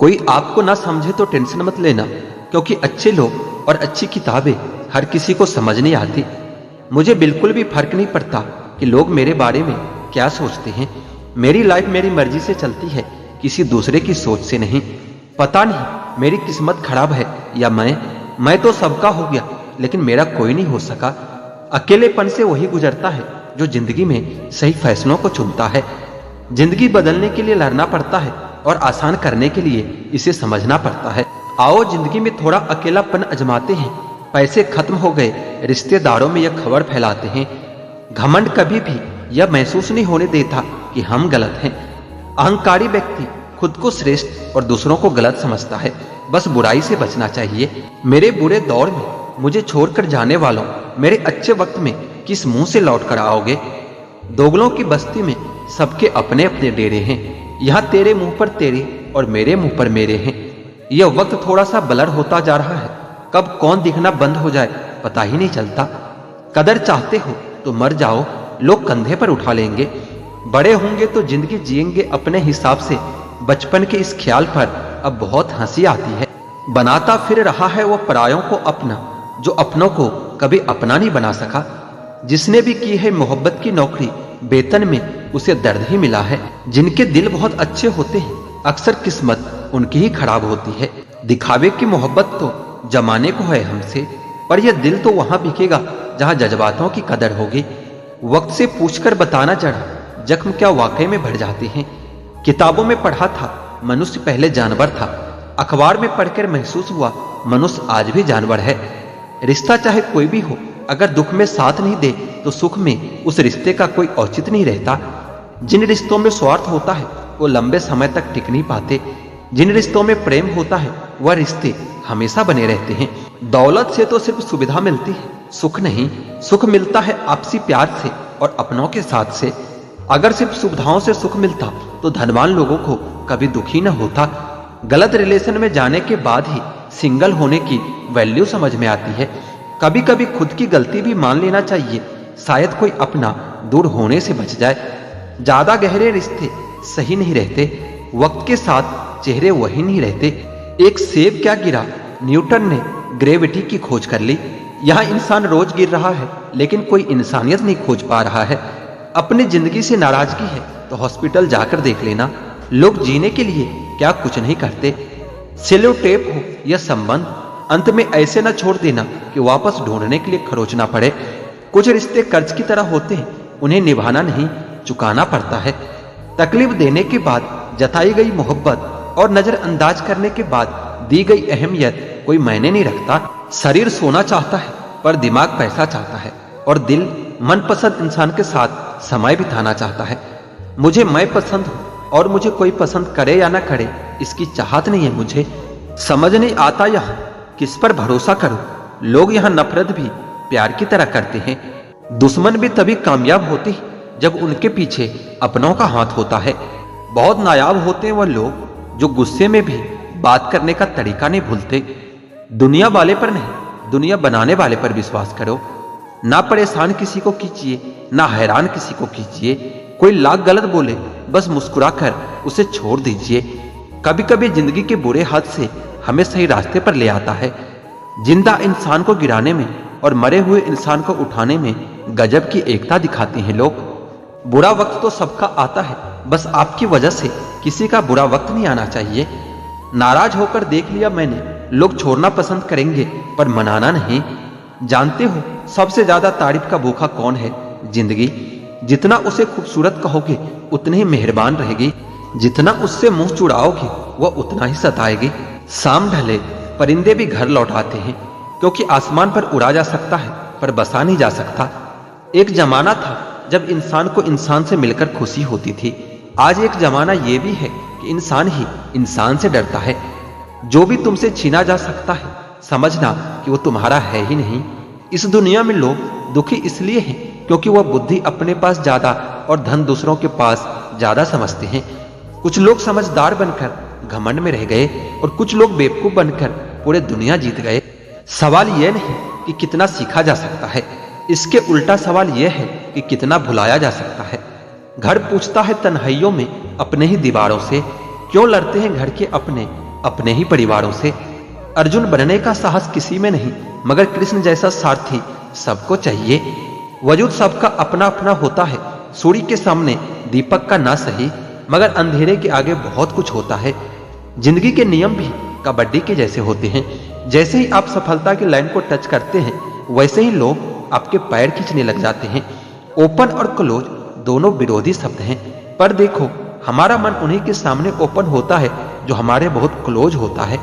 कोई आपको ना समझे तो टेंशन मत लेना, क्योंकि अच्छे लोग और अच्छी किताबें हर किसी को समझ नहीं आती। मुझे बिल्कुल भी फर्क नहीं पड़ता कि लोग मेरे बारे में क्या सोचते हैं। मेरी लाइफ मेरी मर्जी से चलती है, किसी दूसरे की सोच से नहीं। पता नहीं मेरी किस्मत खराब है या मैं तो सबका हो गया, लेकिन मेरा कोई नहीं हो सका। अकेलेपन से वही गुजरता है जो जिंदगी में सही फैसलों को चुनता है। जिंदगी बदलने के लिए लड़ना पड़ता है और आसान करने के लिए इसे समझना पड़ता है। आओ जिंदगी में थोड़ा अकेलापन आजमाते हैं। पैसे खत्म हो गए, रिश्तेदारों में यह खबर फैलाते हैं। घमंड कभी भी यह महसूस नहीं होने देता कि हम गलत हैं। अहंकारी व्यक्ति खुद को श्रेष्ठ और दूसरों को गलत समझता है। बस बुराई से बचना चाहिए। मेरे बुरे दौर में मुझे छोड़कर जाने वालों, मेरे अच्छे वक्त में किस मुंह से लौट कर आओगे? दोगलों की बस्ती में सबके अपने अपने डेरे हैं। यहाँ तेरे मुंह पर तेरे और मेरे मुंह पर मेरे हैं। यह वक्त थोड़ा सा ब्लर होता जा रहा है। कब कौन दिखना बंद हो जाए पता ही नहीं चलता। कदर चाहते हो तो मर जाओ, लोग कंधे पर उठा लेंगे। बड़े होंगे तो जिंदगी जिएंगे अपने हिसाब से। बचपन के इस ख्याल पर अब बहुत हंसी आती है। बनाता फिर रहा है वो परायों को अपना, जो अपनों को कभी अपना नहीं बना सका। जिसने भी की है मोहब्बत की नौकरी, वेतन में उसे दर्द ही मिला है। जिनके दिल बहुत अच्छे होते हैं, अक्सर किस्मत उनकी ही खराब होती है। दिखावे की मोहब्बत तो जमाने को है हमसे, पर यह दिल तो वहां बिकेगा जहां जज्बातों की कदर होगी। वक्त से पूछकर बताना जरा, जख्म क्या वाकई में भर जाते हैं। किताबों में पढ़ा था मनुष्य पहले जानवर था, अखबार में पढ़कर महसूस हुआ मनुष्य आज भी जानवर है। रिश्ता चाहे कोई भी हो, अगर दुख में साथ नहीं दे तो सुख में उस रिश्ते का कोई औचित्य नहीं रहता। जिन रिश्तों में स्वार्थ होता है वो लंबे समय तक टिक नहीं पाते। जिन रिश्तों में प्रेम होता है वह रिश्ते हमेशा बने रहते हैं। दौलत से तो सिर्फ सुविधा मिलती है, सुख नहीं। सुख मिलता है आपसी प्यार से और अपनों के साथ से। अगर सिर्फ सुविधाओं से सुख मिलता तो धनवान लोगों को कभी दुखी न होता। गलत रिलेशन में जाने के बाद ही सिंगल होने की वैल्यू समझ में आती है। कभी कभी खुद की गलती भी मान लेना चाहिए, शायद कोई अपना दूर होने से बच जाए। ज्यादा गहरे रिश्ते सही नहीं रहते, वक्त के साथ चेहरे वही नहीं रहते। एक सेब क्या गिरा, न्यूटन ने ग्रेविटी की खोज कर ली। यहाँ इंसान रोज गिर रहा है, लेकिन कोई इंसानियत नहीं खोज पा रहा है। अपनी जिंदगी से नाराजगी है तो हॉस्पिटल जाकर देख लेना। लोग जीने के लिए क्या कुछ नहीं करते। सेलो टेप हो यह संबंध, अंत में ऐसे न छोड़ देना कि वापस ढूंढने के लिए खरोचना पड़े। कुछ रिश्ते कर्ज की तरह होते हैं, उन्हें निभाना नहीं, चुकाना पड़ता है। तकलीफ देने के बाद जताई गई मोहब्बत और नजरअंदाज करने के बाद दी गई अहमियत कोई मायने नहीं रखता। शरीर सोना चाहता है पर दिमाग पैसा चाहता है, और दिल मनपसंद इंसान के साथ समय बिताना चाहता है। मुझे मैं पसंद हूं और मुझे कोई पसंद करे या ना करे इसकी चाहत नहीं है। मुझे समझ नहीं आता यहाँ किस पर भरोसा करूं। लोग यहाँ नफरत भी प्यार की तरह करते हैं। दुश्मन भी तभी कामयाब होते हैं जब उनके पीछे अपनों का हाथ होता है। बहुत नायाब होते हैं वह लोग जो गुस्से में भी बात करने का तरीका नहीं भूलते। दुनिया वाले पर नहीं, दुनिया बनाने वाले पर विश्वास करो। ना परेशान किसी को कीजिए, ना हैरान किसी को कीजिए। कोई लाख गलत बोले बस मुस्कुराकर उसे छोड़ दीजिए। कभी कभी जिंदगी के बुरे हाथ से हमें सही रास्ते पर ले आता है। जिंदा इंसान को गिराने में और मरे हुए इंसान को उठाने में गजब की एकता दिखाते हैं लोग। बुरा वक्त तो सबका आता है, बस आपकी वजह से किसी का बुरा वक्त नहीं आना चाहिए। नाराज होकर देख लिया मैंने, लोग छोड़ना पसंद करेंगे पर मनाना नहीं। जानते हो सबसे ज्यादा तारीफ का भूखा कौन है? जिंदगी। जितना उसे खूबसूरत कहोगे उतनी ही मेहरबान रहेगी, जितना उससे मुंह चुड़ाओगे वह उतना ही सताएगी। शाम ढले परिंदे भी घर लौट आते हैं, क्योंकि आसमान पर उड़ा जा सकता है पर बसा नहीं जा सकता। एक जमाना था जब इंसान को इंसान से मिलकर खुशी होती थी। आज एक जमाना यह भी है कि इंसान ही इंसान से डरता है। जो भी तुमसे छीना जा सकता है समझना कि वो तुम्हारा है ही नहीं। इस दुनिया में लोग दुखी इसलिए हैं क्योंकि वह बुद्धि अपने पास ज्यादा और धन दूसरों के पास ज्यादा समझते हैं। कुछ लोग समझदार बनकर घमंड में रह गए और कुछ लोग बेवकूफ बनकर पूरे दुनिया जीत गए। सवाल यह नहीं कि कितना सीखा जा सकता है, इसके उल्टा सवाल यह है कि कितना भुलाया जा सकता है। घर पूछता है तन्हाइयों में अपने ही दीवारों से, क्यों लड़ते हैं घर के अपने अपने ही परिवारों से। अर्जुन बनने का साहस किसी में नहीं, मगर कृष्ण जैसा सारथी सबको चाहिए। वजूद सबका अपना अपना होता है। सूर्य के सामने दीपक का ना सही, मगर अंधेरे के आगे बहुत कुछ होता है। जिंदगी के नियम भी कबड्डी के जैसे होते हैं। जैसे ही आप सफलता की लाइन को टच करते हैं, वैसे ही लोग आपके पैर खींचने लग जाते हैं। ओपन और क्लोज दोनों विरोधी शब्द हैं, पर देखो हमारा मन उन्हीं के सामने ओपन होता है जो हमारे बहुत क्लोज होता है।